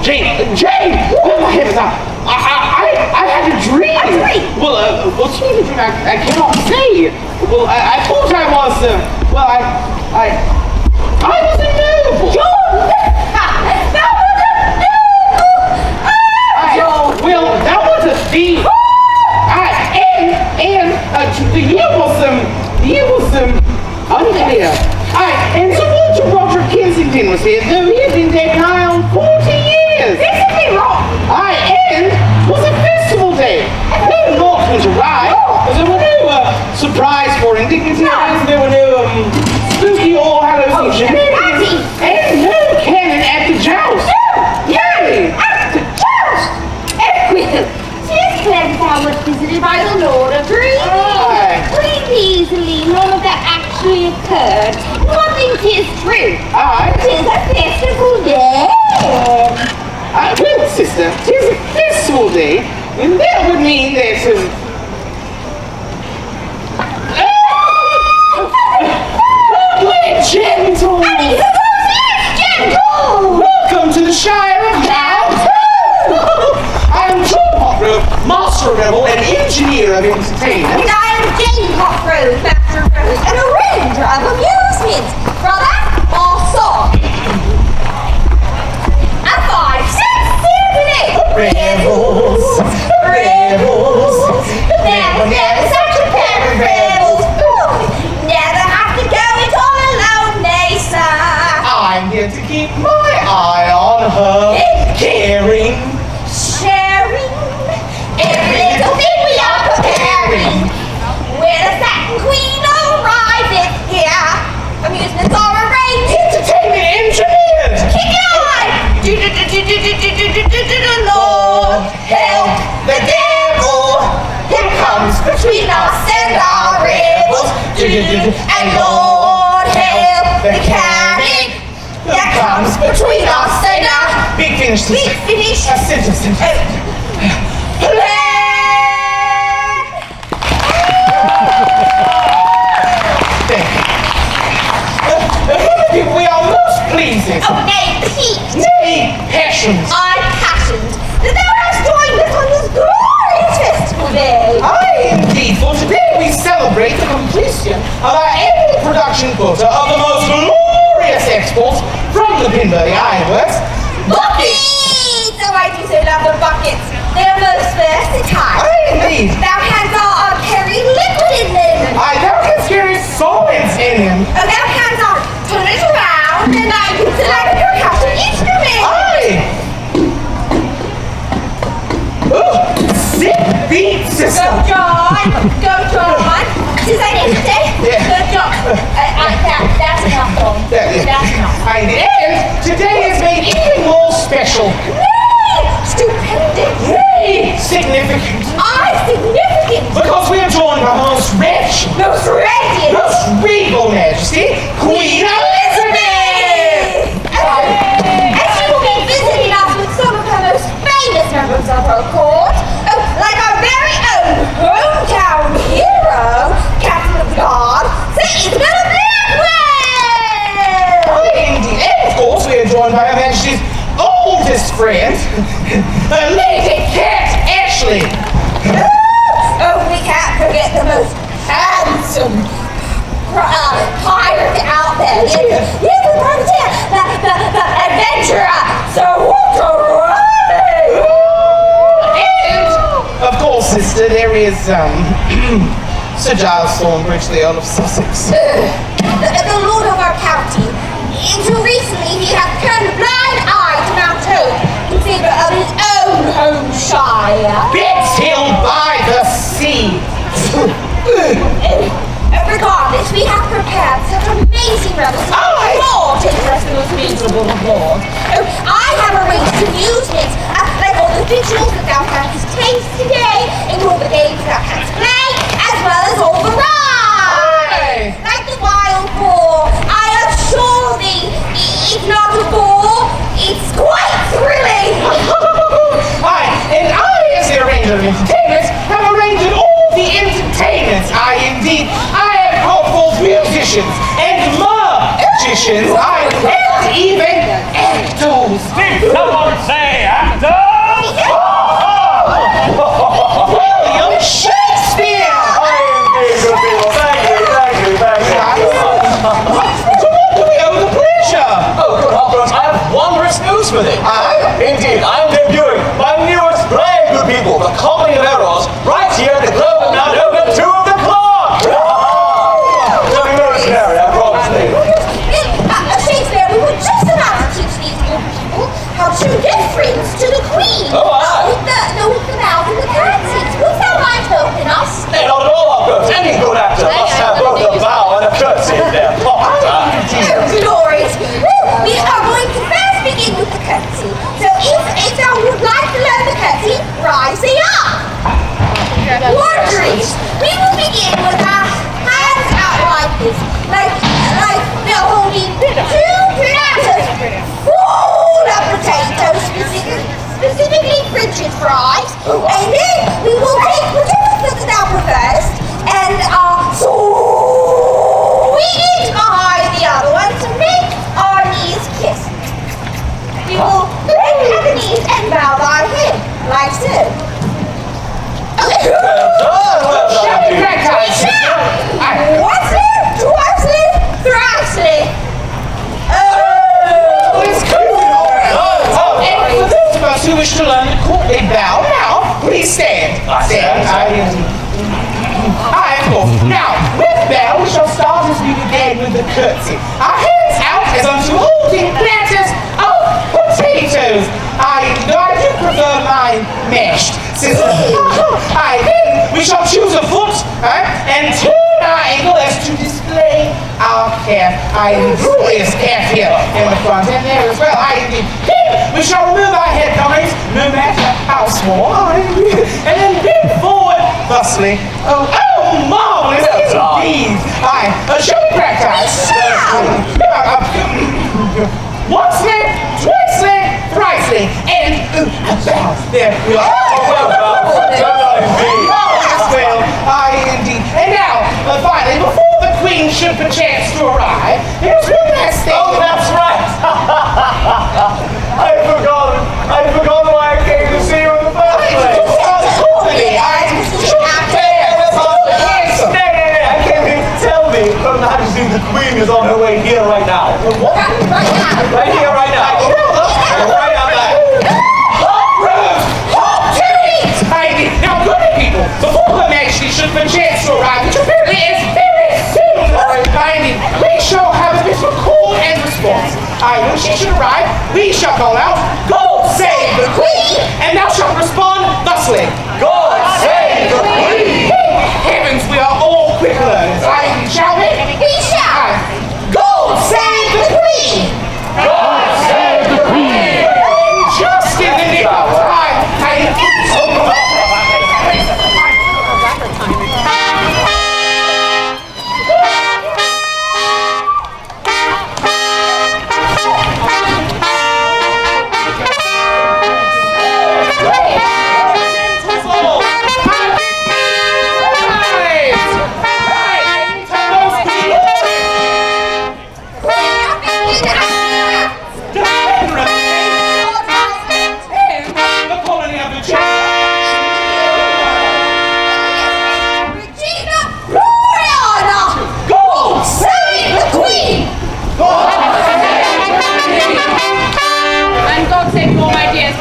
Jane! Oh my heavens, I had a dream! Well, what sort of dream? I cannot say. Well, I thought I was, I was immovable! John! That was a John! Well, that was a thief! The year was unclear. And Sir Roger Kensington was here, though he had been dead nigh on 40 years. This is me wrong! And was a festival day. No Northmen arrived. There were no surprise for indignitaries. There were no spooky All Hallows Eve shenanigans. And no cannon at the joust. Yay! At the joust! Tis clever I was visited by the Lord of Dreams. Pretty easily, none of that actually occurred. Nothing tis true. Tis a festival day. Well, sister, tis a festival day, and that would mean that, gentle! Gentle! Welcome to the Shire of House! I am John Potrove, Master Rebel and Engineer of Entertainment. And I am Jane Cockroach, Master of Rose, and Arranger of Amusements. Brother, all song. A 5, 6, 7, 8. Rebels! Never such a pair of rebels. Never have to go it all alone, nay, sir. I'm here to keep my eye on her. Caring. Sharing every little thing we are preparing. When a satin queen arrives here, amusements are arranged. Entertainment engineers. Keep it on. Lord, help the devil who comes between us and our rebels. And Lord, help the cannon that comes between us and our Big finish. Big finish. A sentence. We are most pleasing. Oh, nay, Pete. Nay, passions. I'm passioned that thou hast joined us on this glorious festival day. Aye, indeed, for today we celebrate the completion of our annual production quota of the most glorious exports from the Pinbury Ironworks. Buckets! Oh, I do so love the buckets. They're most versatile. Aye, indeed. Thou canst carry liquid in them. Aye, thou canst carry solids in him. Oh, thou canst turn it around and I can select your captain instrument. Aye. Oh, sick beat, sister. Go, John. Go, John. Since I didn't say, Yeah. Go, John. That's enough, John. That's enough. Aye, and today is made even more special. Nay! Stupendous. Yay! Significant. Significant. Because we are joined by most rich, Most radiant. most regal majesty, Queen Elizabeth! And she will be visiting us with some of her most famous members of her court. Oh, like our very own hometown hero, Captain of the Guard, Sir Isabel of Blackwell! Indeed, and of course we are joined by Her Majesty's oldest friend, Lady Cat Ashley. Oh, we can't forget the most handsome pirate out there. Yes, the privateer, the adventurer, Sir Walter Raleigh. And, of course, sister, there is, Sir Giles Thornbridge, the Earl of Sussex. The lord of our county. Until recently, he hath turned a blind eye to Mount Hope in favor of his own home shire. Bexhill by the sea. Regardless, we have prepared such amazing revels. Aye. All to impress the most miserable of all. I have arranged amusements like all the victuals that thou canst taste today, and all the games thou canst play, as well as all the rides. Aye. Like the wild boar, I assure thee, it's not a bore, it's quite thrilling. Aye, and I, as the arranger of entertainments, have arranged all the entertainments. Aye, indeed, I have brought forth musicians and magicians, aye, and even actors. actors. Did someone say actors? William Shakespeare! Thank you. To what do we owe the pleasure? Oh, good Hopkins, I have wondrous news for thee. Indeed, I am debuting my newest play, good people, The Comedy of Errors, right here at the Globe at Mount Open 2 of the Clock. Nothing more scary, I promise thee. Shakespeare, we were just about to teach these good people how to get friends to the Queen. Oh, aye. With the mouth and the curtsies. Would thou mind helping us? Hey, not at all, Hopkins. Any good actor must have both a bow and a curtsy in their pocket. Oh, glorious. We are going to first begin with the curtsy. So if thou would like to learn the curtsy, rise thee up. Wardries, we will begin with our hands out like this. Like we're holding 2 platters full of potatoes, specifically French fries. And then we will take whichever foot thou prefers and swing it behind the other one to make our knees kiss. We will bend at the knees and bow thy head, like so. Okay. Well done, indeed. Once-ly, twice-ly, thrice-ly. Oh, It's cool. And for those of us who wish to learn the courtly bow, now, please stand. Now, with bow, we shall start as we began with the curtsy. Our hands out as unto holding platters of potatoes. I do prefer mine mashed. Since then we shall choose a foot and turn our ankle as to display our calf. Glorious calf here in the front and there as well. We shall remove our head coverings, no matter how small. And then bend forward thusly. Oh, marvelous indeed. Shall we practice? Once-ly, twice-ly, thrice-ly, and bow. There we are. Well done, indeed. Well, indeed. And now, finally, before the Queen should perchance to arrive, there's one last thing. Oh, that's right. I forgot why I came to see you in the first place. I came here to tell thee Her Majesty the Queen is on her way here right now. What? Right here, right now. Right out there. Now, good people, before Her Majesty should perchance to arrive, which apparently is very soon, we shall have a bit of call and response. When she should arrive, we shall call out, God save the Queen, and thou shalt respond thusly. God save the Queen! Heavens, we are all quick learners. Shall we? We shall. God save the Queen! God save the Queen! Just in the nick of time.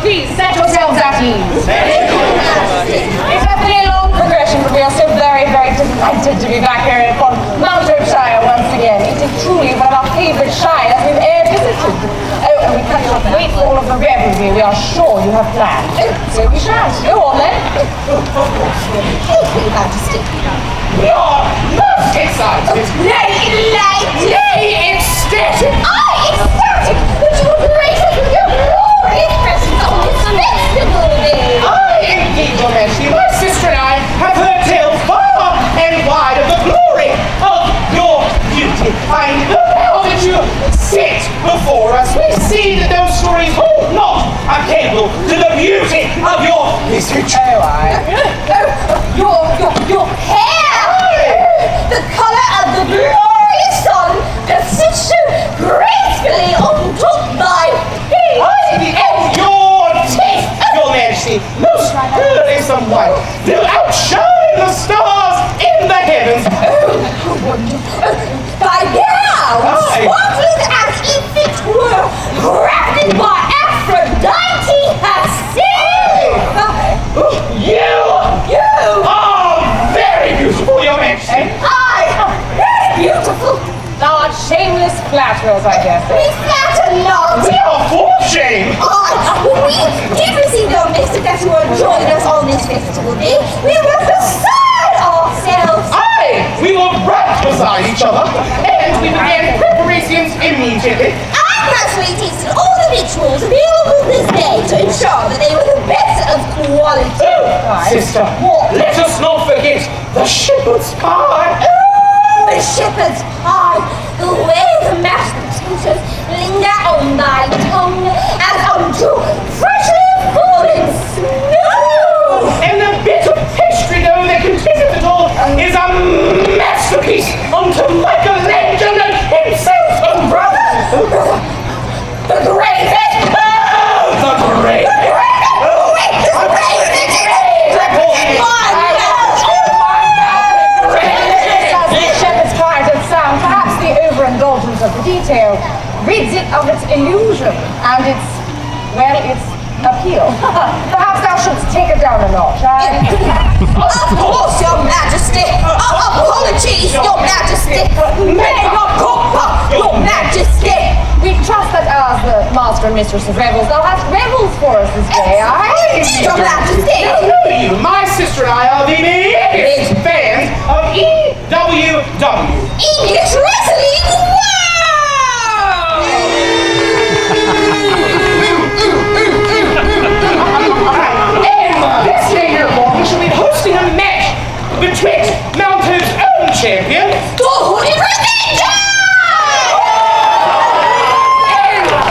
Please, set yourselves at ease. It has been a long progression, but we are so very, very delighted to be back here in Mountainshire once again. It is truly one of our favourite shires we've ever visited. Oh, and we cannot wait for all of the revelry we are sure you have planned. So we shall. Go on then. Thank you, Majesty. We are most excited. Nay, ecstatic. ecstatic that you will grace us with your glorious presence on this festival day. Indeed, Your Majesty, my sister and I have heard tales far and wide of the glory of your beauty. The power that you sit before us. We see that those stories hold not a candle to the beauty of your visage. Your hair! The colour of the glorious sun that sits so gracefully on top thy head. someone to outshine the stars in the heavens. By now, Aye. sparkling as if it were crafted by Aphrodite herself. You are very beautiful, Your Majesty. Very beautiful. Thou art shameless flatterers, I guess. We flatter not. We are full of shame. We did receive your message that you will join us on this festival day. We were beside ourselves. Aye, we were right beside each other, and we began preparations immediately. I personally tasted all the rituals available this day to ensure that they were the best of quality. Sister, let us not forget the shepherd's pie. The shepherd's pie, the way the mashed potatoes linger on thy tongue as unto freshly fallen snow. And the bit of pastry dough that contains it all is a masterpiece unto Michelangelo himself, oh brother. The gravy. The great. Shepherd's pie does sound, perhaps the overindulgence of the detail rids it of its illusion and its appeal. Perhaps thou shouldst take it down a notch. Of course, Your Majesty. Apologies, Your Majesty. May not cook, Your Majesty. We trust that as the master and mistress of revels, thou hast revels for us this day, Your Majesty. Know you, my sister and I are the biggest fans of EWW. English wrestling. Wow! And this day here, we shall be hosting a match betwixt Mountain's own champion, The Hooded Ranger!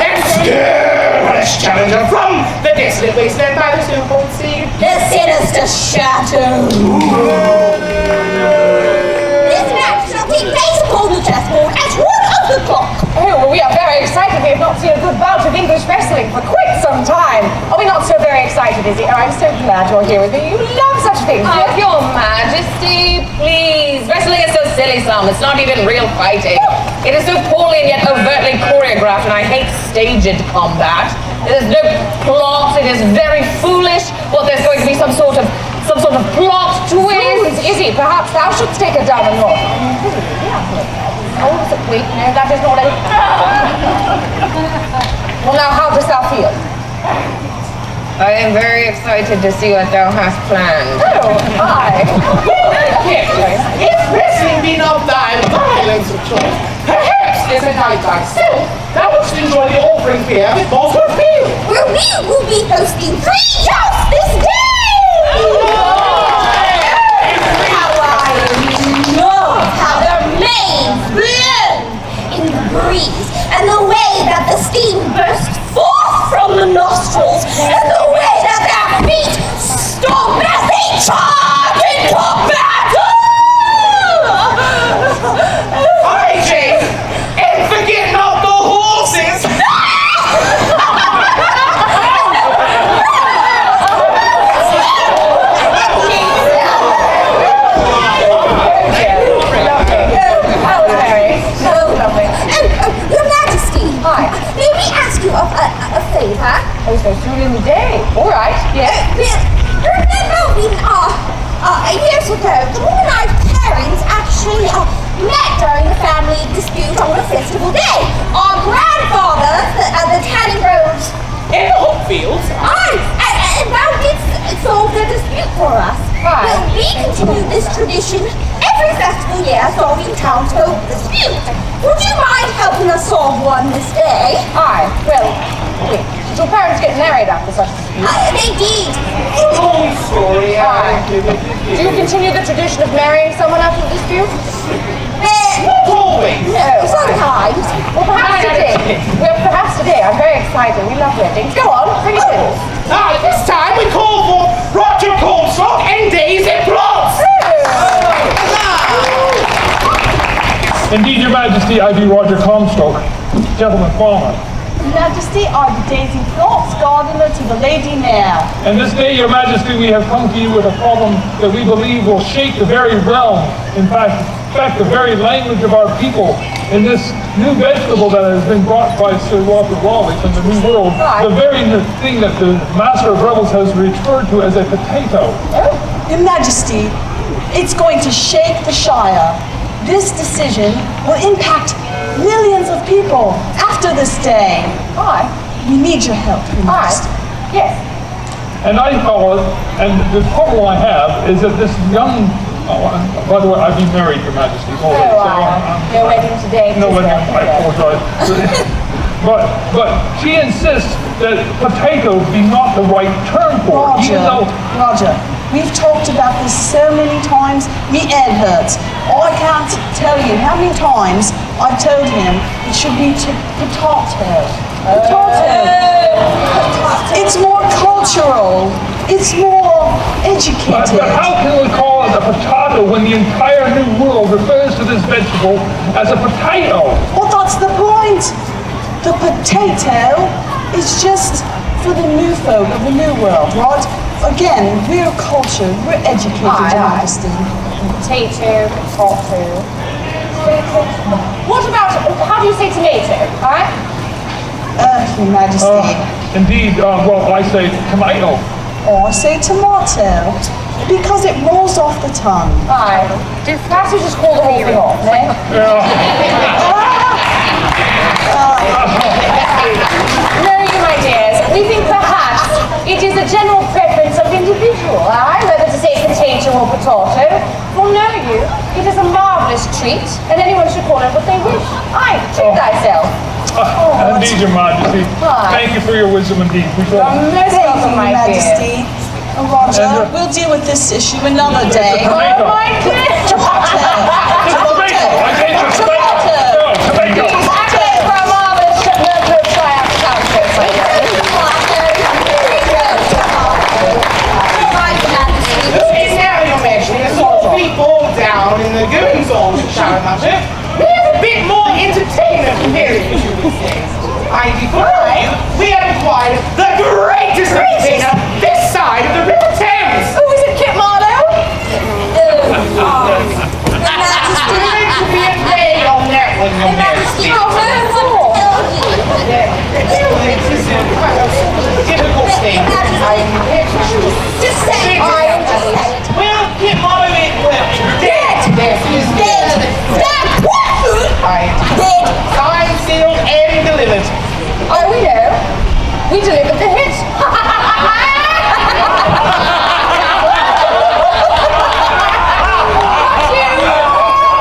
and Skirlish challenger from the desolate wasteland by the Snowball Sea. The sinister shadow. This match shall take place upon the chessboard at 1 o'clock. Oh, well, we are very excited. We have not seen a good bout of English wrestling for quite some time. Are we not so very excited, Izzy? Oh, I'm so glad you're here with me. You love such things. Oh, Your Majesty, please. Wrestling is so silly, Sam. It's not even real fighting. It is so poorly and yet overtly choreographed, and I hate staged combat. There's no plot. It is very foolish. Well, there's going to be some sort of plot twist. Izzy, perhaps thou shouldst take it down a notch. Oh, wait, no, that is not it. Well, now, how dost thou feel? I am very excited to see what thou hast planned. Oh, hi. If wrestling be not thy violence of choice, perhaps as a knight thyself, thou wouldst enjoy the offering fair with Bosworth Field. Where we will be hosting 3 jousts this day! How I love how the manes blow in the breeze, and the way that the steam bursts forth from the nostrils, and the way that their feet stomp as they charge into battle! Hi, Jane, and forget not the horses. Your Majesty, Hi. may we ask you a favor? Oh, so soon in the day. All right, yes. Remember when, years ago, the womanized parents actually met during the family dispute on a festival day. Our grandfathers, the Tanning Groves, In the Hopfields. and thou didst solve their dispute for us. Aye. Will we continue this tradition every festival year, solving townsfolk dispute? Would you mind helping us solve one this day? Aye, well, wait, did your parents get married after such a dispute? They did. Long story. Do you continue the tradition of marrying someone after a dispute? Not always. No. Sometimes. Well, perhaps today. Well, perhaps today. I'm very excited. We love weddings. Go on, bring it in. This time we call for Roger Comstock and Daisy Plots. Indeed, Your Majesty, I be Roger Comstock, gentleman farmer. Majesty, are the daisy thoughts gardener to the Lady Mayor. And this day, Your Majesty, we have come to you with a problem that we believe will shake the very realm, in fact, the very language of our people. In this new vegetable that has been brought by Sir Walter Raleigh from the New World, the very thing that the Master of Rebels has referred to as a potato. Your Majesty, it's going to shake the Shire. This decision will impact millions of people after this day. We need your help, Your Majesty. Yes. And I call it, and the trouble I have is that this young, by the way, I've been married, Your Majesty. Already, No wedding today. No wedding, I apologize. but she insists that potato be not the right term for it, even though... Roger, we've talked about this so many times, me head hurts. I can't tell you how many times I've told him it should be potato. It's more cultural. It's more educated. But how can we call it a potato when the entire New World refers to this vegetable as a potato? Well, that's the point. The potato is just for the new folk of the New World, right? Again, we're cultured, we're educated, Your Majesty. Potato. What about, how do you say tomato? Your Majesty. Indeed, well, I say tomato. Or I say tomato, because it rolls off the tongue. Perhaps you just call the whole thing off, eh? No, you my dears, we think perhaps it is a general preference of individual, whether to say potato or potato. For know you, it is a marvellous treat, and anyone should call it what they wish. Treat thyself. Indeed, Your Majesty. Thank you for your wisdom indeed. You're most welcome, my dear. Majesty. Roger, we'll deal with this issue another day. Oh my goodness! Tomato! I say tomato! No, tomato! People down in the goons on Sharon Master. We have a bit more entertainment here, you would say. I declare you, we have acquired the greatest entertainer this side of the River Thames. Oh, is it Kit Marlowe? There should be a day on that one, Your Majesty. This is quite a difficult thing. Just say Well, Kit Marlowe is dead. He's dead. Signed, sealed, and delivered. Oh, we know. We delivered the hit.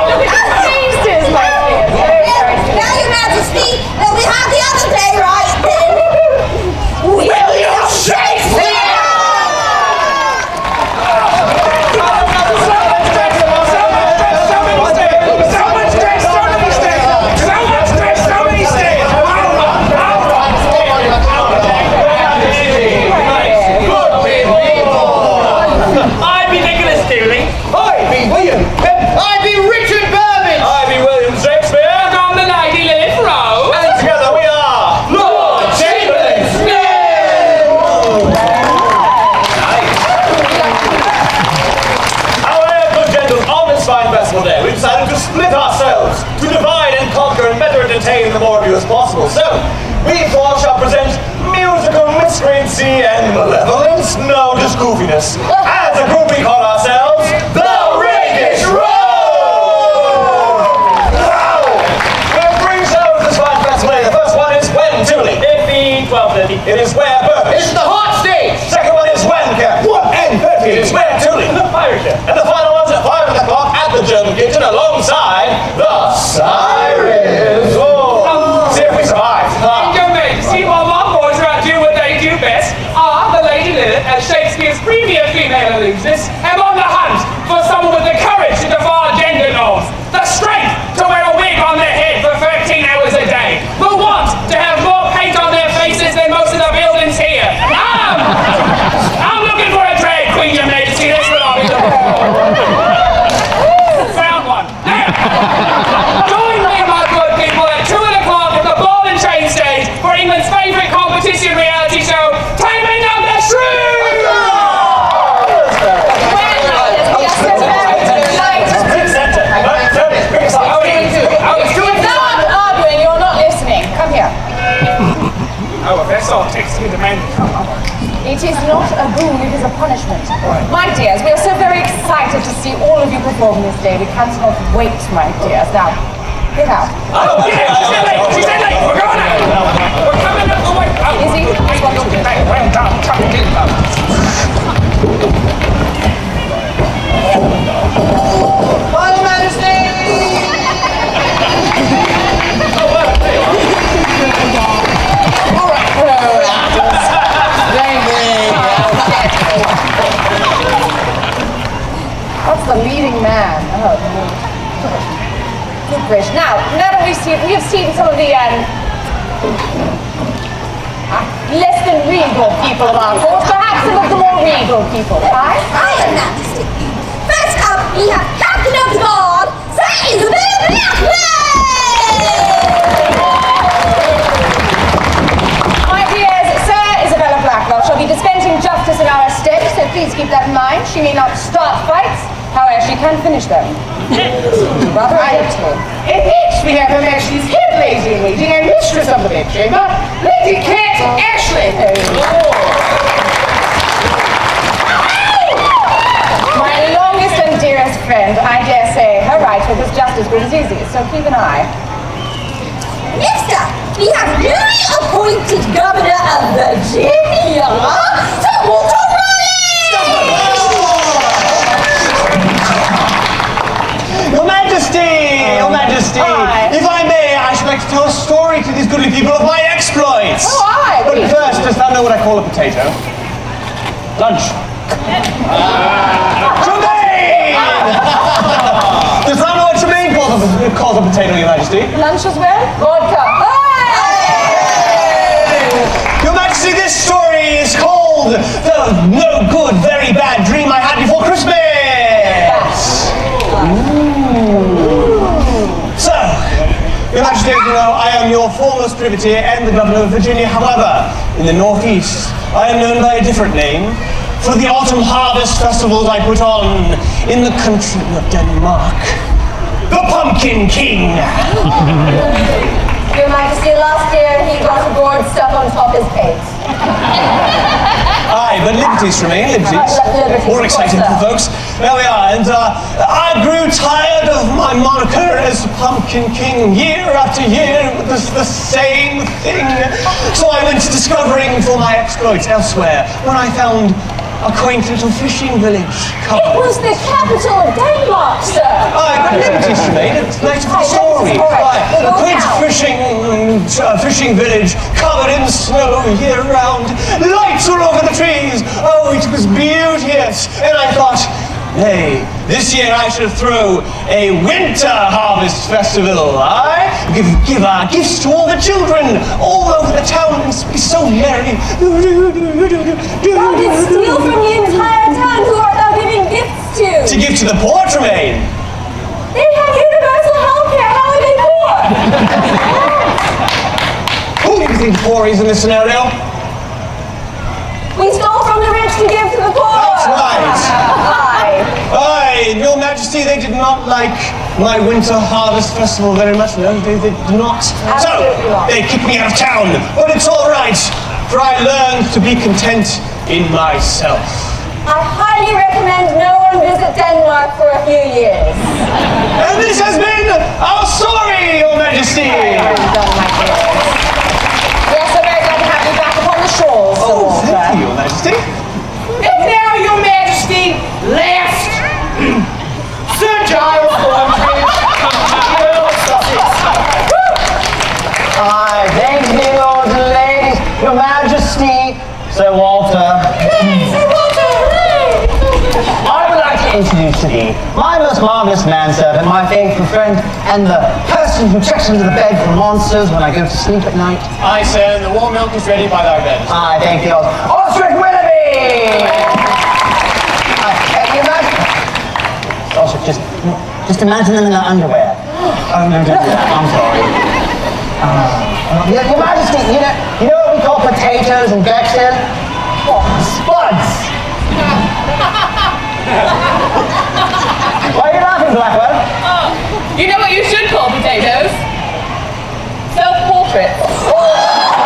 Look at the faces, my dear. Now, Your Majesty, we have the other day, right? William Shakespeare! The more of you as possible. So, we four shall present musical miscreancy and malevolence, no, just goofiness. As a group we call ourselves the Rakish Road! We'll bring shows this fine festival. The first one is when, Julie? 12:30. It is where, Burke? It's the hot stage! Second one is when, Cap? 1:30. It is where, Julie? The pirate ship. And the final one's at 5 o'clock at the German kitchen alongside the Sirens. See if we survive. See what my boys are out to do what they do best. The Lady Lilith, as Shakespeare's premier female illusionist, am on the hunt for someone with the courage to defy gender norms, the strength to wear a wig on their head for 13 hours a day, the want to have more paint on their faces than most of the buildings here. I'm looking for a drag queen, Your Majesty. That's what I'll be looking for. Found one. Join me, my good people, at 2 o'clock at the Ball and Chain stage for England's My dears, we are so very excited to see all of you perform this day. We cannot wait, my dears. Now, get out. Oh, yeah, she said late. She said late. We're going out. We're coming up the way. Oh, Izzy, this one to do. well done. Royal Majesty! All right. That's the leading man. Oh, good gracious. Now that we have seen some of the less than regal people of our court, perhaps some of the more regal people, right? Your Majesty. First up, we have Captain of the Guard, Sir Isabella Blackwell! My dears, Sir Isabella Blackwell shall be dispensing justice in our estate, so please keep that in mind. She may not start fights, however, she can finish them. Rather adeptly. And next we have Her Majesty's head lady in waiting and mistress of the bedchamber, Lady Kate Ashley. My longest and dearest friend, I dare say her right hook is just as good as Izzy's, so keep an eye. Next up, we have newly appointed Governor of Virginia, Sir Walter Your Majesty, if I may, I should like to tell a story to these goodly people of my exploits. Oh, aye, But please. first, dost thou know what I call a potato? Lunch. Tremaine! Dost thou know what Tremaine calls a potato, Your Majesty? Lunch as well? Vodka. Your Majesty, this story is called The No Good, Very Bad Dream I Had Before Christmas. So, Your Majesty, as you know, I am your foremost privateer and the Governor of Virginia. However, in the Northeast, I am known by a different name. For the autumn harvest festivals I put on in the country of Denmark. The Pumpkin King! Your Majesty, last year he got aboard stuff on top his pate. Aye, but liberties remain, liberties. Liberties, More of exciting course, for folks. There we are, and I grew tired of my moniker as Pumpkin King year after year. It was the same thing. So I went discovering for my exploits elsewhere, when I found a quaint little fishing village. It was the capital of Denmark, sir. Aye, but liberties remain. It's nice for the story. Aye, a quaint fishing village covered in snow year round. Lights all over the trees. Oh, it was beauteous. And I thought, hey, this year I should throw a winter harvest festival. Aye, give gifts to all the children all over the town and be so merry. Thou didst steal from the entire town. Who art thou giving gifts to? To give to the poor, Tremaine. They have universal health care. How are they poor? Who do you think poor is in this scenario? We stole from the rich to give to the poor. That's right. Aye. Aye, Your Majesty, they did not like my winter harvest festival very much. No, they did not. Absolutely not. They kicked me out of town. But it's all right, for I learned to be content in myself. I highly recommend no one visit Denmark for a few years. And this has been our story, Your Majesty. Well done, my dears. We are so very glad to have you back upon the shores, Sir Oh, Walter. thank you, Your Majesty. And now, Your Majesty, last, Sir Giles Thornbridge, Earl of Sussex. Aye, thank you, lords and ladies, Your Majesty, Sir Walter. I would like to introduce to thee my most marvelous manservant, my faithful friend, and the person who checks under the bed for monsters when I go to sleep at night. Aye, sir, the warm milk is ready by thy bed. Aye, thank you, Ostrich Willoughby! Your Majesty. Ostrich, just imagine them in their underwear. Oh, no, don't do that. I'm sorry. Your Majesty, you know what we call potatoes in Bexhill? Spuds! Why are you laughing, Blackwell? You know what you should call potatoes? Self-portraits.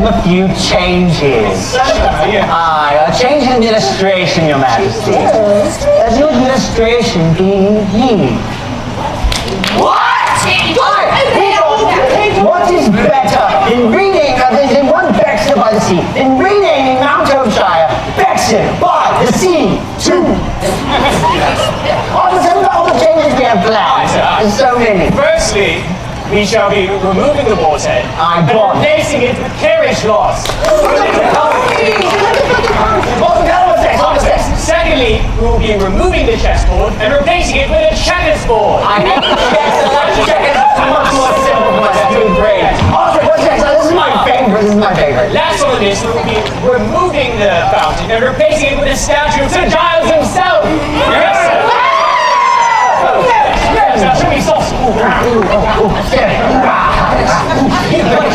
a few changes. Aye, a change in administration, Your Majesty. A new administration being ye. What? What is better than than one Bexhill by the sea, than renaming Mount Hopeshire Bexhill by the sea to all the changes we have planned. There's so many. Firstly, we shall be removing the boar's head and replacing it with carriage laws. Secondly, we will be removing the chessboard and replacing it with a checkers board. I hate checkers. Much more simple for my stupid brain. Also, what's next? This is my favorite. This is my favorite. Last on the list, we will be removing the fountain and replacing it with a statue of Sir Giles himself. Yes. Now show me sauce.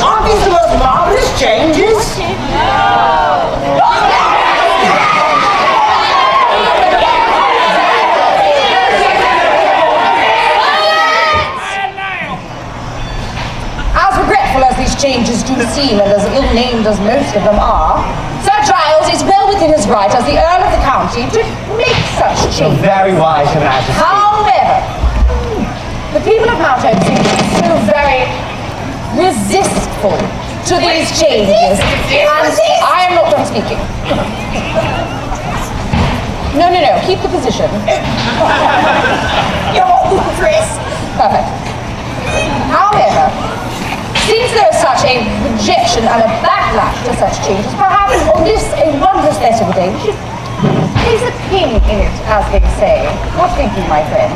Aren't these the most marvelous changes? As regretful as these changes do seem, and as ill-named as most of them are, Sir Giles is well within his right as the Earl of the County to make such changes. Very wise, Your Majesty. However, the people of Mount Hope seem so very resistful to these changes. And I am not done speaking. No, keep the position. You're welcome, Chris. Perfect. However, since there is such a rejection and a backlash to such changes, perhaps on this a wondrous festival day, we should place a pin in it, as they say. What think you, my friend?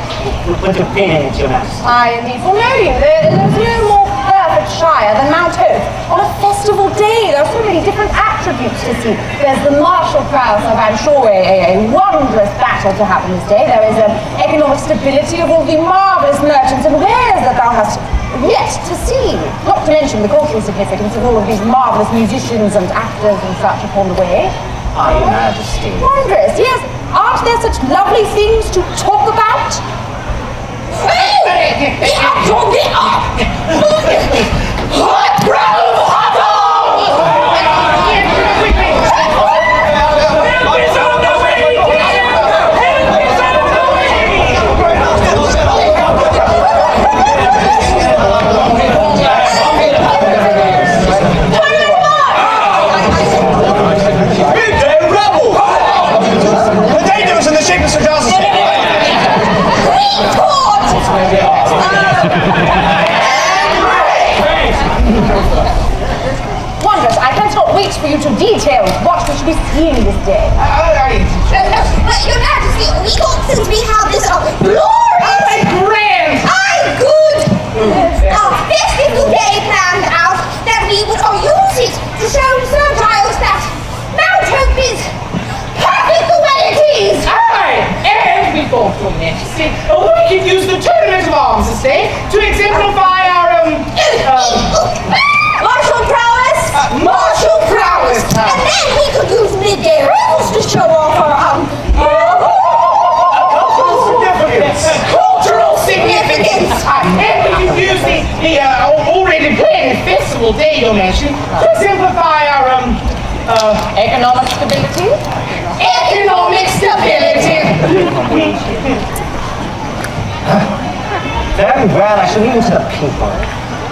Put a pin in it, Your Majesty. I indeed know you. There's no more perfect shire than Mount Hope. On a festival day, there are so many different attributes to see. There's the martial prowess of, I'm sure, a wondrous battle to happen this day. There is an economic stability of all the marvelous merchants and wares that thou hast yet to see. Not to mention the cultural significance of all of these marvelous musicians and actors and such upon the way. Aye, Your Majesty. Wondrous, yes. Aren't there such lovely things to talk about? Hot roll, hot Midday rebel! Potatoes in the shape of Sir Giles' head. Wondrous, I cannot wait for you to detail what we should be seeing this day. Your Majesty, we don't think we have this glorious, Grand! good festival day planned out that we would use it to show Sir Giles that Mount Hope is perfect the way it is. Aye! And we thought, Your Majesty, we could use the tournament of arms this day to exemplify our, Martial prowess! martial prowess! And then we could use midday revels to show off our Cultural significance! And we could use the already planned festival day, Your Majesty, to exemplify our, Economic stability? economic stability! Very well, I shall leave it to the people.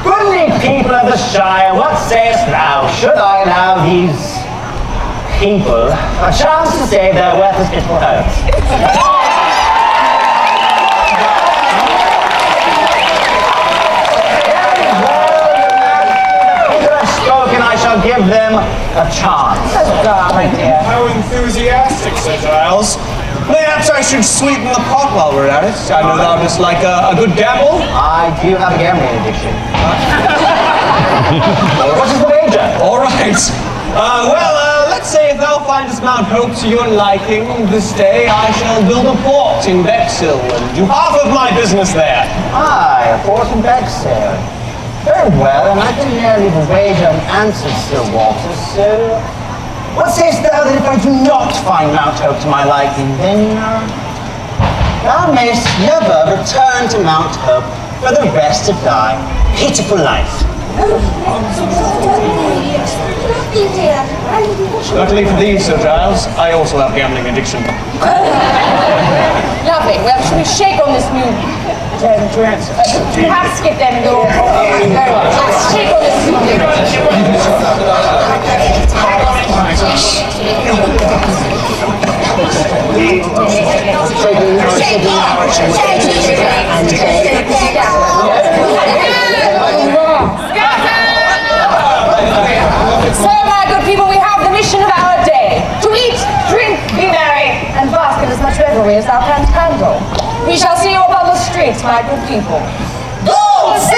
Goodly people of the Shire, what sayest thou? Should I allow these people a chance to say their worthless little hurts? I shall give them a chance. How enthusiastic, Sir Giles. Perhaps I should sweeten the pot while we're at it. I know thou just like a good gamble. I do have a gambling addiction. What is the wager? All right. Let's say if thou findest Mount Hope to your liking this day, I shall build a port in Bexhill and do half of my business there. Aye, a port in Bexhill. Very well, and I can nearly leave a wager unanswered, Sir Walter, so... What sayest thou that if I do not find Mount Hope to my liking, then thou mayst never return to Mount Hope for the rest of thy pitiful life? you, dear. Luckily for thee, Sir Giles, I also have gambling addiction. Lovely. Well, should we shake on this new dress? Perhaps skip them and go. Very well. Let's shake on this new So, my good people, we have the mission of our day. To eat, drink, be merry, and bask in as much revelry as thou canst handle. We shall see you upon the streets, my good people. Gold!